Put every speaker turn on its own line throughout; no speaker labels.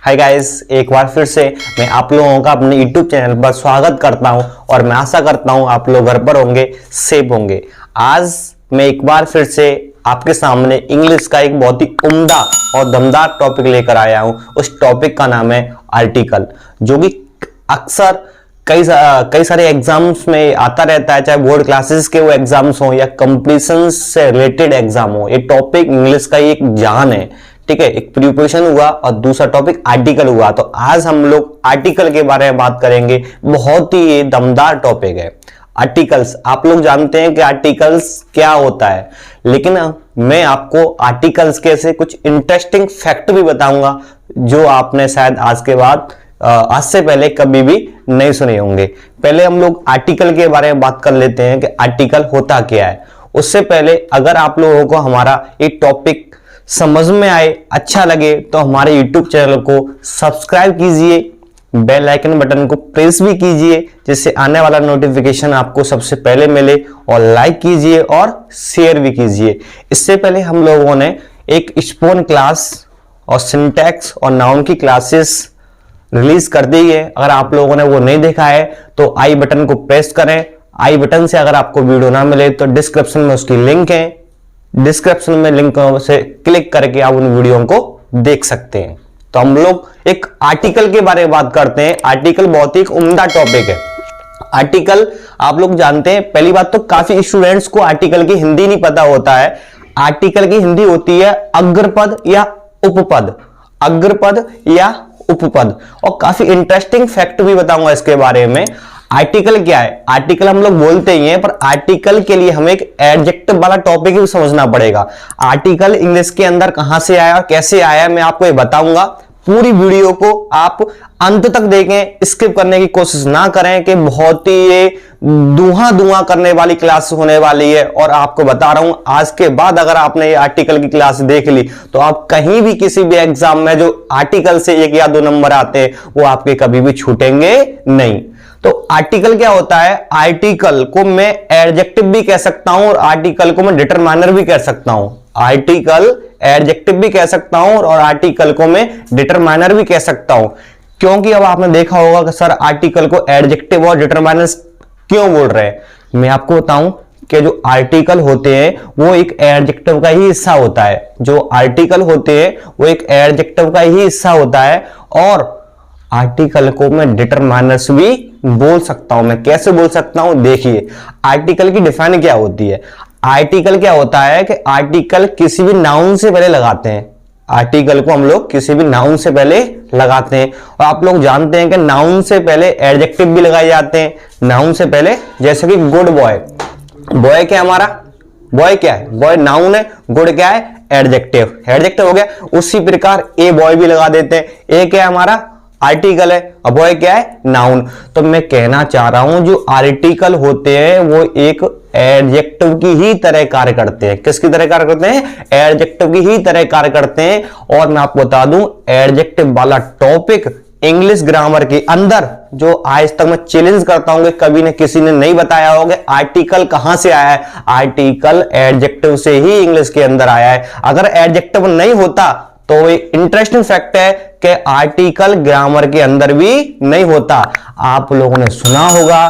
Hi guys, एक बार फिर से मैं आप लोगों का अपने YouTube चैनल पर स्वागत करता हूं और मैं आशा करता हूं आप लोग घर पर होंगे, सेफ होंगे। आज मैं एक बार फिर से आपके सामने इंग्लिश का एक बहुत ही उम्दा और दमदार टॉपिक लेकर आया हूं। उस टॉपिक का नाम है आर्टिकल, जो कि अक्सर कई सारे एग्जाम्स में आता रहता है, चाहे बोर्ड क्लासेस के वो एग्जाम्स हो या कंपटीशन से रिलेटेड एग्जाम हो। ये टॉपिक इंग्लिश का एक जान है, ठीक है। एक प्रिपरेशन हुआ और दूसरा टॉपिक आर्टिकल हुआ। तो आज हम लोग आर्टिकल के बारे में बात करेंगे। बहुत ही ये दमदार टॉपिक है आर्टिकल्स। आप लोग जानते हैं कि आर्टिकल्स क्या होता है, लेकिन मैं आपको आर्टिकल्स के से कुछ इंटरेस्टिंग फैक्ट भी बताऊंगा जो आपने शायद आज से पहले कभी भी नहीं सुने होंगे। पहले हम लोग आर्टिकल के बारे में बात कर लेते हैं कि आर्टिकल होता क्या है। उससे पहले अगर आप लोगों को हमारा ये टॉपिक समझ में आए, अच्छा लगे, तो हमारे YouTube चैनल को सब्सक्राइब कीजिए, बेल आइकन बटन को प्रेस भी कीजिए, जिससे आने वाला नोटिफिकेशन आपको सबसे पहले मिले, और लाइक कीजिए और शेयर भी कीजिए। इससे पहले हम लोगों ने एक स्पोकन क्लास और सिंटैक्स और नाउन की क्लासेस रिलीज कर दी है। अगर आप लोगों ने वो नहीं देखा है तो आई बटन को प्रेस करें। आई बटन से अगर आपको वीडियो ना मिले तो डिस्क्रिप्शन में उसकी लिंक है, डिस्क्रिप्शन में लिंक से क्लिक करके आप उन वीडियो को देख सकते हैं। तो हम लोग एक आर्टिकल के बारे में बात करते हैं। आर्टिकल बहुत ही उम्दा टॉपिक है। आर्टिकल आप लोग जानते हैं, पहली बात तो काफी स्टूडेंट्स को आर्टिकल की हिंदी नहीं पता होता है। आर्टिकल की हिंदी होती है अग्रपद या उपपद, अग्रपद या उपपद। और काफी इंटरेस्टिंग फैक्ट भी बताऊंगा इसके बारे में। आर्टिकल क्या है? आर्टिकल हम लोग बोलते ही हैं, पर आर्टिकल के लिए हमें एक एडजेक्टिव वाला टॉपिक भी समझना पड़ेगा। आर्टिकल इंग्लिश के अंदर कहां से आया और कैसे आया, मैं आपको ये बताऊंगा। पूरी वीडियो को आप अंत तक देखें, स्किप करने की कोशिश ना करें कि बहुत ही ये धुआं करने वाली क्लास होने वाली है। और आपको बता रहा हूं, आज के बाद अगर आपने ये आर्टिकल की क्लास देख ली तो आप कहीं भी किसी भी एग्जाम में जो आर्टिकल से 1 या 2 नंबर आते हैं वो आपके कभी भी छूटेंगे नहीं। तो आर्टिकल क्या होता है? आर्टिकल को मैं एडजेक्टिव भी कह सकता हूं और आर्टिकल को मैं डिटरमाइनर भी कह सकता हूं। आर्टिकल एडजेक्टिव भी कह सकता हूं और आर्टिकल को मैं डिटरमाइनर भी कह सकता हूं। क्योंकि अब आपने देखा होगा कि सर आर्टिकल को एडजेक्टिव और डिटरमाइनर क्यों बोल रहे हैं। मैं आपको बताऊं कि जो आर्टिकल होते हैं वो एक एडजेक्टिव का ही हिस्सा होता है। जो आर्टिकल होते हैं वो एक एडजेक्टिव का ही हिस्सा होता है। और आर्टिकल को मैं डिटरमाइनर्स भी बोल सकता हूं। मैं कैसे बोल सकता हूं? देखिए, आर्टिकल की डिफाइन क्या होती है। आर्टिकल क्या होता है कि आर्टिकल किसी भी नाउन से पहले लगाते हैं। आर्टिकल को हम लोग किसी भी नाउन से पहले लगाते हैं। और आप लोग जानते हैं कि नाउन से पहले एडजेक्टिव भी लगाए जाते हैं। नाउन से पहले, जैसे कि गुड बॉय। बॉय क्या है हमारा? बॉय क्या है? बॉय नाउन है। गुड क्या है? एडजेक्टिव। एडजेक्टिव हो गया। उसी प्रकार ए बॉय भी लगा देते हैं। ए क्या है हमारा? आर्टिकल है। अब बॉय क्या है? नाउन। तो मैं कहना चाह रहा हूं जो आर्टिकल होते हैं वो एक एडजेक्टिव की ही तरह कार्य करते हैं। किसकी तरह कार्य करते हैं? एडजेक्टिव की ही तरह कार्य करते हैं। और मैं आपको बता दूं, एडजेक्टिव वाला टॉपिक इंग्लिश ग्रामर के अंदर जो आज तक मैं चैलेंज करता हूं कि कभी ने किसी ने नहीं बताया होगा आर्टिकल कहां से आया है। आर्टिकल एडजेक्टिव से ही इंग्लिश के अंदर आया है। अगर एडजेक्टिव नहीं होता तो एक इंटरेस्टिंग फैक्ट है कि आर्टिकल ग्रामर के अंदर भी नहीं होता। आप लोगों ने सुना होगा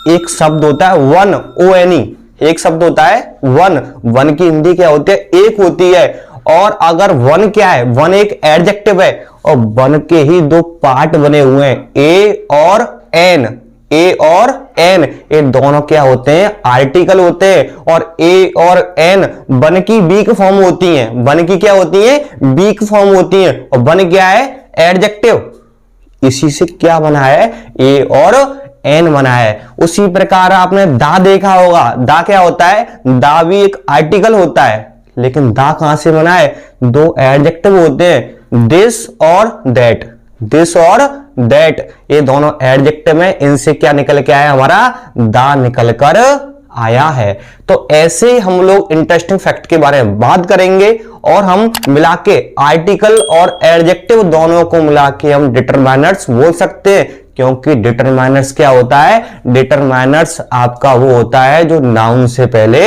एक शब्द होता है वन, ONE। एक शब्द होता है वन। वन की हिंदी क्या होती है? एक होती है। और अगर वन क्या है? वन एक एडजेक्टिव है और वन के ही 2 पार्ट बने हुए हैं, ए और एन। ए और एन, ये दोनों क्या होते हैं? आर्टिकल होते हैं। और ए और एन वन की वीक फॉर्म होती हैं। वन की क्या होती है? वीक फॉर्म होती हैं। और वन क्या है? एडजेक्टिव। इसी से क्या बना है? ए और एन बना है। उसी प्रकार आपने दा देखा होगा। दा क्या होता है? दा भी एक आर्टिकल होता है, लेकिन दा कहां से बना है? 2 एडजेक्टिव होते हैं, दिस और दैट। दिस और दैट, ये दोनों एडजेक्टिव है। इनसे क्या निकल के आया? हमारा दा निकल कर आया है। तो ऐसे हम लोग इंटरेस्टिंग फैक्ट के बारे में बात करेंगे और हम मिला के आर्टिकल और एडजेक्टिव दोनों को मिला के हम डिटरमाइनर्स बोल सकते हैं। क्योंकि डिटरमाइनर्स क्या होता है? डिटरमाइनर्स आपका वो होता है जो नाउन से पहले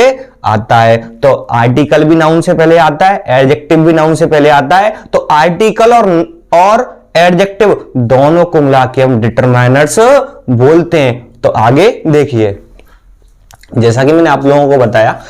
आता है। तो आर्टिकल भी नाउन से पहले आता है, एडजेक्टिव भी नाउन से पहले आता है। तो आर्टिकल और एडजेक्टिव दोनों को मिला के हम डिटरमाइनर्स बोलते हैं। तो आगे देखिए, जैसा कि मैंने आप लोगों को बताया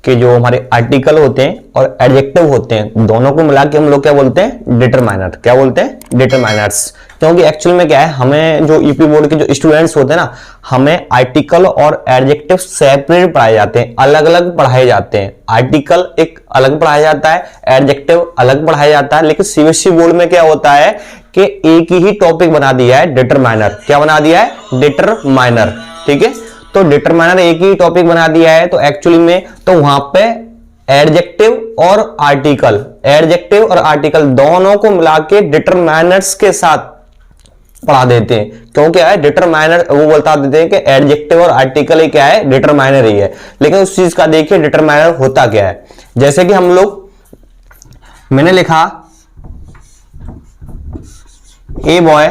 कि जो हमारे आर्टिकल होते हैं और एडजेक्टिव होते हैं दोनों को मिला के हम लोग क्या बोलते हैं, डिटरमाइनर। क्या बोलते हैं, डिटरमाइनर्स। क्योंकि एक्चुअल में क्या है, हमें जो ईपी बोर्ड के जो स्टूडेंट्स होते हैं ना, हमें आर्टिकल और एडजेक्टिव सेपरेट पढ़ाए जाते हैं, अलग अलग पढ़ाए जाते हैं। आर्टिकल एक अलग पढ़ाया जाता है, एडजेक्टिव अलग पढ़ाया जाता है। लेकिन सीबीएसई बोर्ड में क्या होता है कि एक ही टॉपिक बना दिया है, डिटरमाइनर। क्या बना दिया है, डिटरमाइनर। ठीक है, तो डिटरमाइनर एक ही टॉपिक बना दिया है। तो एक्चुअली में तो वहां पे एडजेक्टिव और आर्टिकल दोनों को मिला के डिटरमाइनर्स के साथ पढ़ा देते हैं। क्योंकि क्या है, डिटरमाइनर वो बता देते हैं कि एडजेक्टिव और आर्टिकल ही क्या है, डिटरमाइनर ही है। लेकिन उस चीज का देखिए डिटरमाइनर होता क्या है। जैसे कि हम लोग, मैंने लिखा ए बॉय,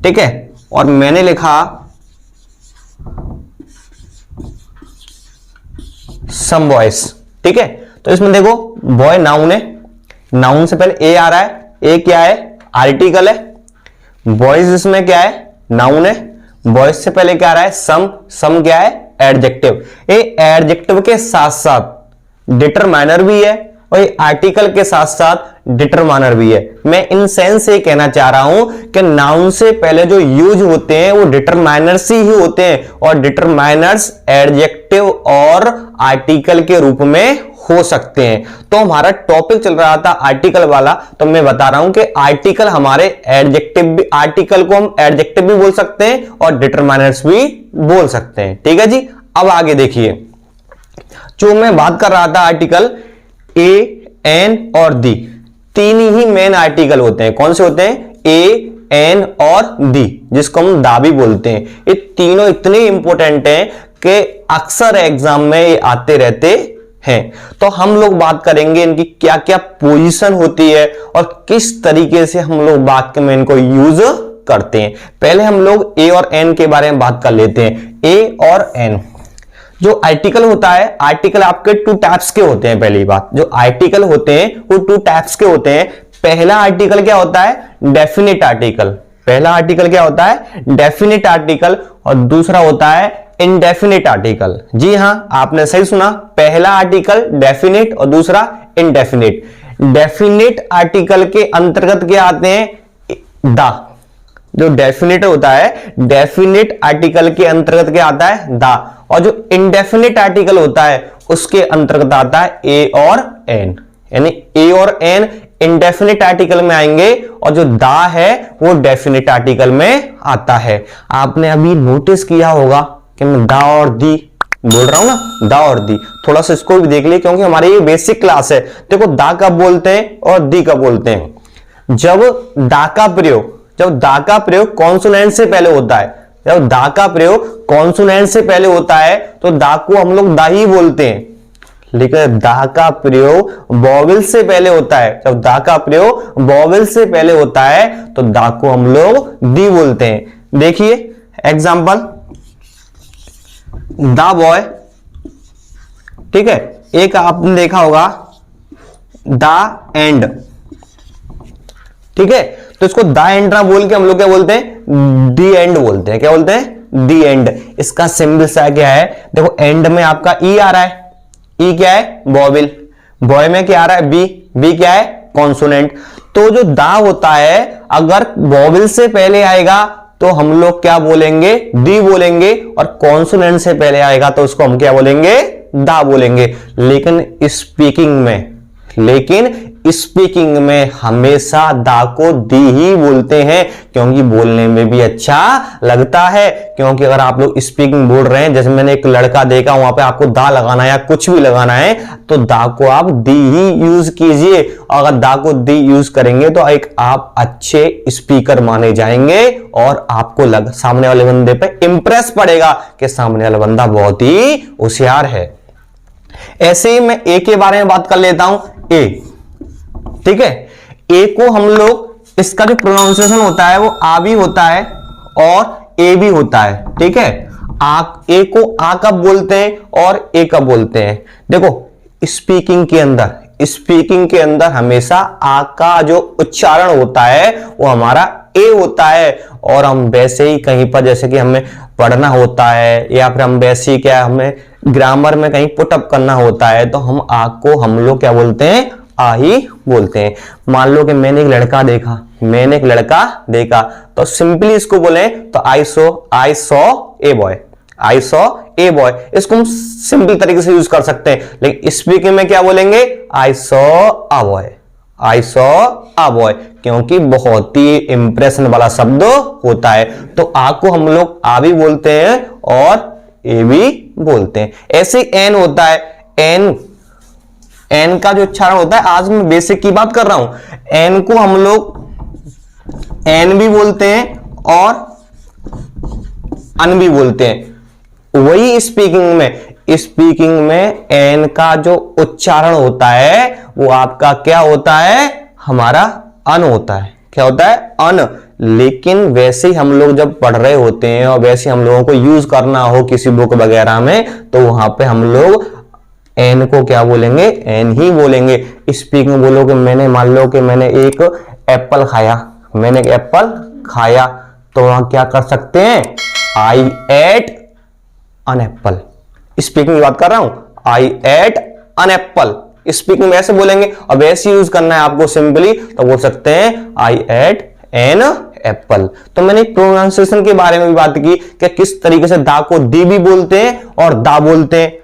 ठीक है, और मैंने लिखा सम बॉयज। ठीक है, तो इसमें देखो बॉय नाउन है, नाउन से पहले ए आ रहा है। ए क्या है, आर्टिकल है। बॉयज इसमें क्या है, नाउन है। बॉयज से पहले क्या आ रहा है, सम क्या है, एडजेक्टिव। ये एडजेक्टिव के साथ साथ डिटरमाइनर भी है और ये आर्टिकल के साथ साथ डिटरमाइनर भी है। मैं इन सेंस से कहना चाह रहा हूं कि नाउन से पहले जो यूज होते हैं वो डिटरमाइनर्स ही होते हैं, और डिटरमाइनर्स एडजेक्टिव और आर्टिकल के रूप में हो सकते हैं। तो हमारा टॉपिक चल रहा था आर्टिकल वाला, तो मैं बता रहा हूं कि आर्टिकल हमारे एडजेक्टिव भी, आर्टिकल को हम एडजेक्टिव भी बोल सकते हैं और डिटरमाइनर्स भी बोल सकते हैं। ठीक है जी, अब आगे देखिए, जो मैं बात कर रहा था आर्टिकल, ए, एन और दी, तीन ही मेन आर्टिकल होते हैं। कौन से होते हैं, ए, एन और दी, जिसको हम दा भी बोलते हैं। ये तीनों इतने इंपॉर्टेंट हैं कि अक्सर एग्जाम में ये आते रहते हैं। तो हम लोग बात करेंगे इनकी क्या क्या पोजीशन होती है और किस तरीके से हम लोग वाक्य में इनको यूज करते हैं। पहले हम लोग ए और एन के बारे में बात कर लेते हैं। ए और एन, जो आर्टिकल होता है, आर्टिकल आपके टू टाइप्स के होते हैं। पहली बात, जो आर्टिकल होते हैं वो टू टाइप्स के होते हैं। पहला आर्टिकल क्या होता है, डेफिनिट आर्टिकल। पहला आर्टिकल क्या होता है, डेफिनिट आर्टिकल, और दूसरा होता है इंडेफिनिट आर्टिकल। जी हां, आपने सही सुना, पहला आर्टिकल डेफिनिट और दूसरा इंडेफिनिट। डेफिनिट आर्टिकल के अंतर्गत क्या आते हैं, दा। जो डेफिनिट होता है, डेफिनिट आर्टिकल के अंतर्गत क्या आता है, दा। और जो इंडेफिनिट आर्टिकल होता है उसके अंतर्गत आता है ए और एन। यानी ए और एन इंडेफिनिट आर्टिकल में आएंगे और जो दा है वो डेफिनिट आर्टिकल में आता है। आपने अभी नोटिस किया होगा कि मैं दा और दी बोल रहा हूं ना, दा और दी, थोड़ा सा इसको भी देख लिए क्योंकि हमारी ये बेसिक क्लास है। देखो दा कब बोलते हैं और दी कब बोलते हैं। जब दा का प्रयोग कॉन्सोनेंट से पहले होता है, जब दा का प्रयोग कॉन्सोनेंट से पहले होता है तो दा को हम लोग दा ही बोलते हैं। लेकिन दा का प्रयोग वॉवेल से पहले होता है, जब दा का प्रयोग वॉवेल से पहले होता है तो दा को हम लोग दी बोलते हैं। देखिए एग्जांपल, दा बॉय, ठीक है, एक आपने देखा होगा दा एंड, ठीक है, तो इसको दा एंड ना बोल के हम लोग क्या बोलते हैं, दी एंड बोलते हैं। क्या बोलते हैं, दी एंड। इसका सिंबल सा क्या है, देखो एंड में आपका ई आ रहा है, ई क्या है, वॉवेल। बॉय में क्या आ रहा है, बी, बी क्या है, कॉन्सोनेंट। तो जो दा होता है अगर वॉवेल से पहले आएगा तो हम लोग क्या बोलेंगे, दी बोलेंगे, और कॉन्सोनेंट से पहले आएगा तो उसको हम क्या बोलेंगे, दा बोलेंगे। लेकिन स्पीकिंग में हमेशा दा को दी ही बोलते हैं, क्योंकि बोलने में भी अच्छा लगता है। क्योंकि अगर आप लोग स्पीकिंग बोल रहे हैं, जैसे मैंने एक लड़का देखा, वहां पे आपको दा लगाना है या कुछ भी लगाना है तो दा को आप दी ही यूज कीजिए। अगर दा को दी यूज करेंगे तो एक आप अच्छे स्पीकर माने जाएंगे और आपको सामने वाले बंदे पे इंप्रेस पड़ेगा कि सामने वाला बंदा बहुत ही होशियार है। ऐसे ही मैं ए के बारे में बात कर लेता हूं। ए, ठीक है, ए को हम लोग, इसका जो प्रोनाउंसिएशन होता है वो आ भी होता है और ए भी होता है। ठीक है, ए को आ कब बोलते हैं और ए कब बोलते हैं। देखो स्पीकिंग के अंदर स्पीकिंग के अंदर हमेशा आ का जो उच्चारण होता है वो हमारा ए होता है। और हम वैसे ही कहीं पर जैसे कि हमें पढ़ना होता है या फिर हम वैसे ही क्या हमें ग्रामर में कहीं पुटअप करना होता है तो हम आ को हम लोग क्या बोलते हैं, आ ही बोलते हैं। मान लो कि मैंने एक लड़का देखा तो सिंपली इसको बोले तो I saw a boy, I saw a boy. इसको हम सिंपल तरीके से यूज कर सकते हैं, लेकिन स्पीकिंग में क्या बोलेंगे, I saw a boy, I saw a boy, क्योंकि बहुत ही इंप्रेशन वाला शब्द होता है। तो आ को हम लोग आ भी बोलते हैं और ए भी बोलते हैं। ऐसे एन होता है, एन का जो उच्चारण होता है, आज मैं बेसिक की बात कर रहा हूं, एन को हम लोग एन भी बोलते हैं और अन भी बोलते हैं। वही स्पीकिंग में एन का जो उच्चारण होता है वो आपका क्या होता है, हमारा अन होता है। क्या होता है, अन। लेकिन वैसे ही हम लोग जब पढ़ रहे होते हैं और वैसे हम लोगों को यूज करना हो किसी बुक वगैरह में तो वहां पे हम लोग एन को क्या बोलेंगे, एन ही बोलेंगे। स्पीकिंग में बोलोगे मैंने, मान लो कि मैंने एक एप्पल खाया, तो वहां क्या कर सकते हैं, आई एट एन एप्पल। स्पीकिंग की बात कर रहा हूं, आई एट एन एप्पल। स्पीकिंग में ऐसे बोलेंगे और वैसे यूज करना है आपको सिंपली, तो बोल सकते हैं आई एट एन एप्पल। तो मैंने प्रोनाउंसिएशन के बारे में भी बात की कि किस तरीके से दा को दी भी बोलते हैं और दा बोलते हैं,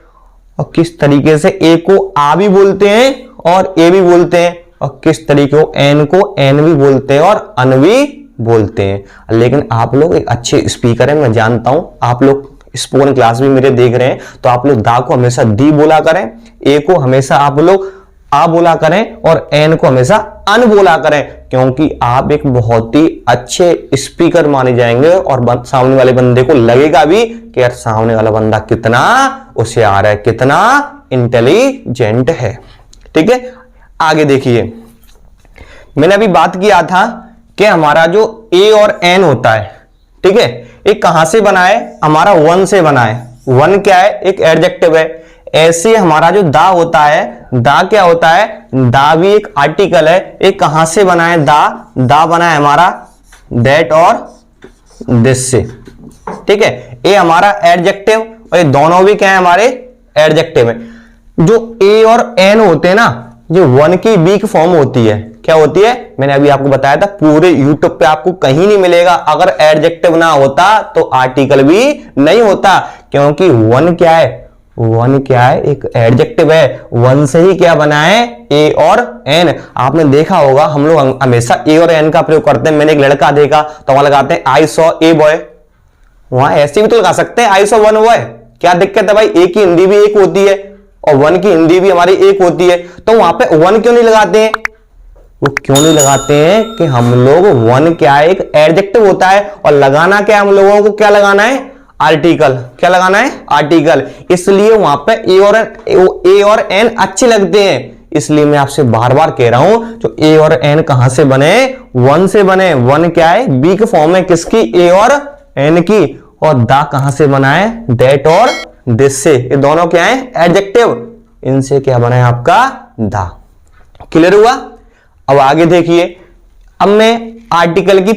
और किस तरीके से ए को आ भी बोलते हैं और ए भी बोलते हैं, और किस तरीके को एन भी बोलते हैं और अन भी बोलते हैं। लेकिन आप लोग एक अच्छे स्पीकर है, मैं जानता हूं, आप लोग स्पोकन क्लास भी मेरे देख रहे हैं, तो आप लोग दा को हमेशा दी बोला करें, ए को हमेशा आप लोग आ बोला करें और एन को हमेशा अन बोला करें, क्योंकि आप एक बहुत ही अच्छे स्पीकर माने जाएंगे और सामने वाले बंदे को लगेगा भी कि यार सामने वाला बंदा कितना होशियार है, कितना इंटेलिजेंट है। ठीक है, आगे देखिए, मैंने अभी बात किया था कि हमारा जो ए और एन होता है, ठीक है, ये कहां से बना है, हमारा वन से बना है। वन क्या है, एक एडजेक्टिव है। ऐसे हमारा जो दा होता है, दा क्या होता है, दा भी एक आर्टिकल है। ये कहां से बना है, दा बना है हमारा दैट और दिस से। ठीक है, ये हमारा एडजेक्टिव और ये दोनों भी क्या है, हमारे एडजेक्टिव है। जो ए और एन होते हैं ना, जो वन की वीक फॉर्म होती है, क्या होती है, मैंने अभी आपको बताया था, पूरे यूट्यूब पे आपको कहीं नहीं मिलेगा। अगर एडजेक्टिव ना होता तो आर्टिकल भी नहीं होता, क्योंकि वन क्या है, वन क्या है, एक एडजेक्टिव है। वन से ही क्या बना है, ए और एन। आपने देखा होगा हम लोग हमेशा ए और एन का प्रयोग करते हैं। मैंने एक लड़का देखा तो वहां लगाते हैं आई सॉ ए बॉय, वहां ऐसे भी तो लगा सकते हैं आई सॉ वन बॉय। क्या दिक्कत है भाई, ए की हिंदी भी एक होती है और वन की हिंदी भी हमारी एक होती है, तो वहां पे वन क्यों नहीं लगाते हैं, वो क्यों नहीं लगाते हैं कि हम लोग वन क्या है, एक एडजेक्टिव होता है और लगाना क्या है, हम लोगों को क्या लगाना है, आर्टिकल। क्या लगाना है, आर्टिकल। इसलिए वहां पे ए और एन अच्छे लगते हैं। इसलिए मैं आपसे बार बार कह रहा हूं, जो ए और एन कहां से बने, वन से बने। वन क्या है, वीक फॉर्म है किसकी, ए और एन की। और दा कहां से बना है, दैट और दिस से। ये दोनों क्या है, एडजेक्टिव। इनसे क्या बना है आपका, दा। क्लियर हुआ। अब आगे देखिए, अब मैं आर्टिकल की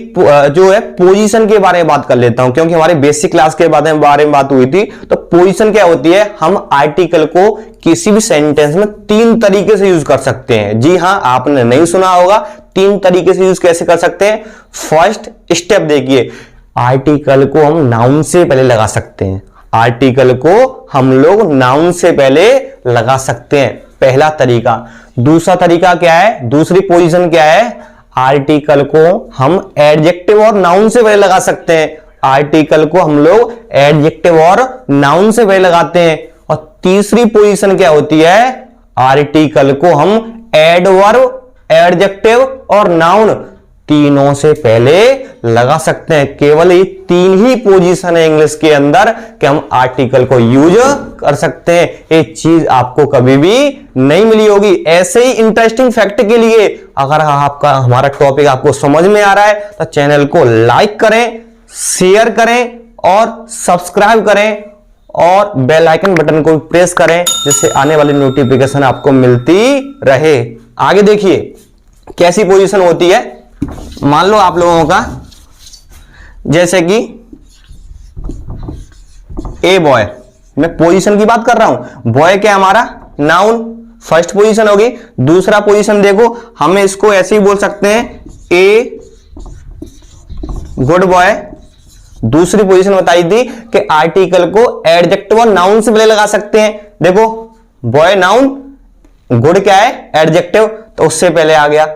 जो है पोजीशन के बारे में बात कर लेता हूं, क्योंकि हमारे बेसिक क्लास के बारे में बात हुई थी। तो पोजीशन क्या होती है, हम आर्टिकल को किसी भी सेंटेंस में तीन तरीके से यूज कर सकते हैं। जी हां, आपने नहीं सुना होगा, तीन तरीके से यूज कैसे कर सकते हैं। फर्स्ट स्टेप देखिए, आर्टिकल को हम नाउन से पहले लगा सकते हैं। आर्टिकल को हम लोग नाउन से पहले लगा सकते हैं, पहला तरीका। दूसरा तरीका क्या है, दूसरी पोजीशन क्या है, आर्टिकल को हम एडजेक्टिव और नाउन से पहले लगा सकते हैं। आर्टिकल को हम लोग एडजेक्टिव और नाउन से पहले लगाते हैं। और तीसरी पोजीशन क्या होती है, आर्टिकल को हम एडवर्ब, एडजेक्टिव और नाउन तीनों से पहले लगा सकते हैं। केवल ये तीन ही पोजीशन है इंग्लिश के अंदर कि हम आर्टिकल को यूज कर सकते हैं। ये चीज आपको कभी भी नहीं मिली होगी। ऐसे ही इंटरेस्टिंग फैक्ट के लिए अगर आपका हमारा टॉपिक आपको समझ में आ रहा है तो चैनल को लाइक करें, शेयर करें और सब्सक्राइब करें। और बेल आइकन बटन को प्रेस करें जिससे आने वाली नोटिफिकेशन आपको मिलती रहे। आगे देखिए कैसी पोजीशन होती है। मान लो आप लोगों का जैसे कि ए बॉय, मैं पोजीशन की बात कर रहा हूं। बॉय क्या हमारा नाउन, फर्स्ट पोजीशन होगी। दूसरा पोजीशन देखो, हमें इसको ऐसे ही बोल सकते हैं ए गुड बॉय। दूसरी पोजीशन बताई थी कि आर्टिकल को एडजेक्टिव और नाउन से पहले लगा सकते हैं। देखो बॉय नाउन, गुड क्या है एडजेक्टिव, तो उससे पहले आ गया।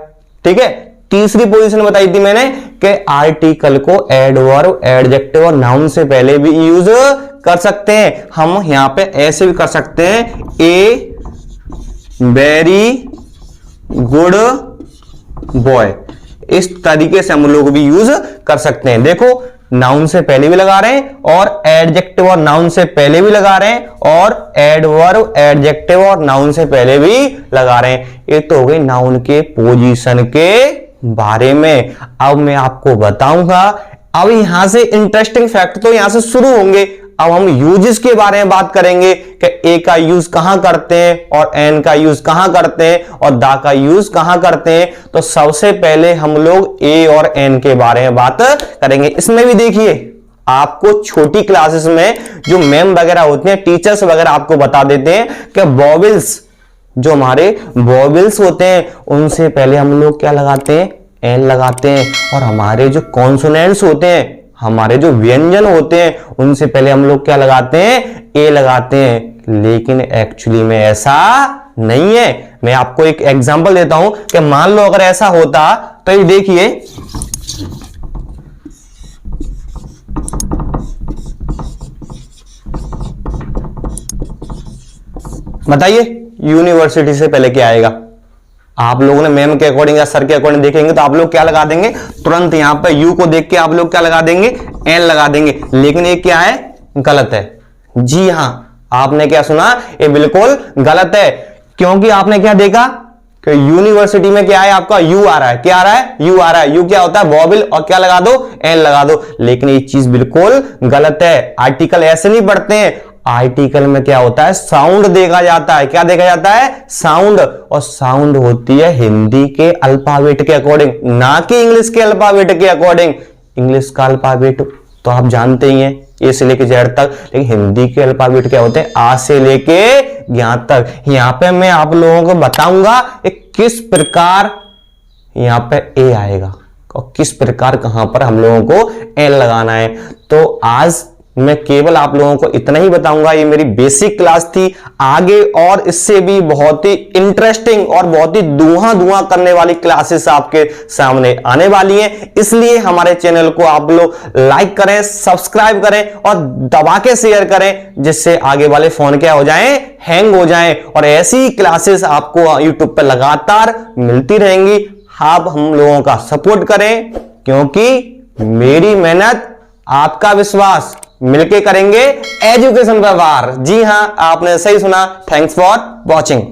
ठीक है। तीसरी पोजीशन बताई थी मैंने कि आर्टिकल को एडवर्ब, एडजेक्टिव और नाउन से पहले भी यूज कर सकते हैं। हम यहां पे ऐसे भी कर सकते हैं, ए वेरी गुड बॉय। इस तरीके से हम लोग भी यूज कर सकते हैं। देखो नाउन से पहले भी लगा रहे हैं और एडजेक्टिव और नाउन से पहले भी लगा रहे हैं और एडवर्ब, एडजेक्टिव और नाउन से पहले भी लगा रहे हैं। ये तो हो गई नाउन के पोजीशन के बारे में। अब मैं आपको बताऊंगा, अब यहां से इंटरेस्टिंग फैक्ट तो यहां से शुरू होंगे। अब हम यूजेस के बारे में बात करेंगे कि ए का यूज कहां करते हैं और एन का यूज कहां करते हैं और दा का यूज कहां करते हैं। तो सबसे पहले हम लोग ए और एन के बारे में बात करेंगे। इसमें भी देखिए आपको छोटी क्लासेस में जो मैम वगैरह होते हैं, टीचर्स वगैरह आपको बता देते हैं कि वॉवेल्स, जो हमारे वॉवेल्स होते हैं उनसे पहले हम लोग क्या लगाते हैं, एन लगाते हैं। और हमारे जो कॉन्सोनेंट्स होते हैं, हमारे जो व्यंजन होते हैं, उनसे पहले हम लोग क्या लगाते हैं, ए लगाते हैं। लेकिन एक्चुअली में ऐसा नहीं है। मैं आपको एक एग्जांपल देता हूं कि मान लो अगर ऐसा होता तो ये देखिए, बताइए यूनिवर्सिटी से पहले क्या आएगा। आप लोगों ने मैम के अकॉर्डिंग या सर के अकॉर्डिंग देखेंगे तो आप लोग क्या लगा देंगे, तुरंत यहां पे यू को देख के आप लोग क्या लगा देंगे, एन लगा देंगे। लेकिन ये क्या है, गलत है। जी हां, आपने क्या सुना, ये बिल्कुल गलत है। क्योंकि आपने क्या देखा कि यूनिवर्सिटी में क्या है, आपका यू आ रहा है। क्या आ रहा है, यू आ रहा है। यू क्या होता है, वॉवेल, और क्या लगा दो, एन लगा दो। लेकिन ये चीज बिल्कुल गलत है। आर्टिकल ऐसे नहीं पढ़ते हैं। आर्टिकल में क्या होता है, साउंड देखा जाता है। क्या देखा जाता है, साउंड। और साउंड होती है हिंदी के अल्फाबेट के अकॉर्डिंग, ना कि इंग्लिश के अल्फाबेट के अकॉर्डिंग। इंग्लिश का अल्फाबेट तो आप जानते ही हैं, ए से लेके जेड तक। लेकिन हिंदी के अल्फाबेट क्या होते हैं, आ से लेके ज्ञ तक। यहां पे मैं आप लोगों को बताऊंगा किस प्रकार यहां पे ए आएगा और किस प्रकार कहां पर हम लोगों को एन लगाना है। तो आज मैं केवल आप लोगों को इतना ही बताऊंगा। ये मेरी बेसिक क्लास थी। आगे और इससे भी बहुत ही इंटरेस्टिंग और बहुत ही धुआं करने वाली क्लासेस आपके सामने आने वाली हैं। इसलिए हमारे चैनल को आप लोग लाइक करें, सब्सक्राइब करें और दबा के शेयर करें, जिससे आगे वाले फोन क्या हो जाएं, हैंग हो जाएं। और ऐसी क्लासेस आपको यूट्यूब पर लगातार मिलती रहेंगी। आप हम लोगों का सपोर्ट करें, क्योंकि मेरी मेहनत, आपका विश्वास, मिलके करेंगे एजुकेशन पर वार। जी हां, आपने सही सुना। Thanks for watching.